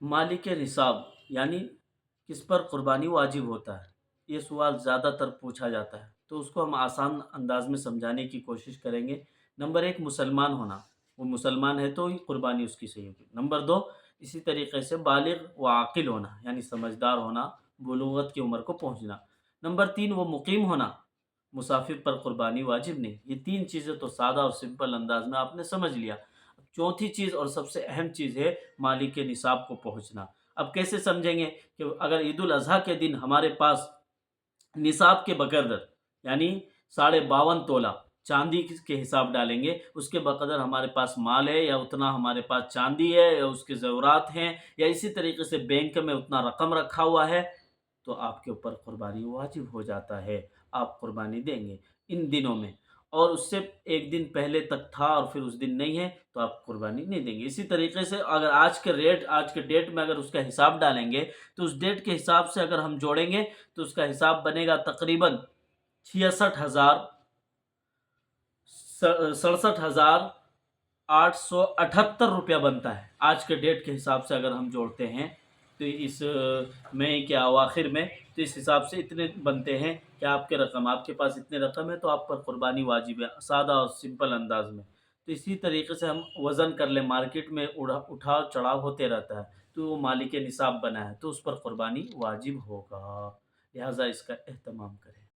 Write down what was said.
मालिक निसाब यानी किस पर कुर्बानी वाजिब होता है? ये सवाल ज़्यादातर पूछा जाता है, तो उसको हम आसान अंदाज में समझाने की कोशिश करेंगे। नंबर 1 मुसलमान होना, वो मुसलमान है तो ही कुर्बानी उसकी सही होगी। नंबर 2 इसी तरीके से बालिग व आकिल होना यानी समझदार होना, बुलूगत की उम्र को पहुँचना। नंबर 3 वो मुकीम होना, मुसाफिर पर कुर्बानी वाजिब नहीं। ये 3 चीज़ें तो सादा और सिंपल अंदाज में आपने समझ लिया। चौथी चीज़ और सबसे अहम चीज़ है मालिक निसाब को पहुँचना। अब कैसे समझेंगे कि अगर ईद उल अज़हा के दिन हमारे पास निसाब के बकदर यानी 52.5 तोला चांदी के हिसाब डालेंगे, उसके बकदर हमारे पास माल है या उतना हमारे पास चांदी है या उसके ज़रूरात हैं या इसी तरीके से बैंक में उतना रकम रखा हुआ है, तो आपके ऊपर कुर्बानी वाजिब हो जाता है। आप कुर्बानी देंगे इन दिनों में, और उससे एक दिन पहले तक था और फिर उस दिन नहीं है तो आप कुर्बानी नहीं देंगे। इसी तरीके से अगर आज के डेट में अगर उसका हिसाब डालेंगे तो उस डेट के हिसाब से अगर हम जोड़ेंगे तो उसका हिसाब बनेगा तकरीबन 67,878 बनता है। आज के डेट के हिसाब से अगर हम जोड़ते हैं तो इस मई के अवाखिर में, तो इस हिसाब से इतने बनते हैं कि आपके पास इतने रकम है तो आप पर कुर्बानी वाजिब है, सादा और सिंपल अंदाज में। तो इसी तरीके से हम वज़न कर लें, मार्केट में उठाव चढ़ाव होते रहता है, तो वो मालिक निसाब बना है तो उस पर कुर्बानी वाजिब होगा, लिहाजा इसका एहतमाम करें।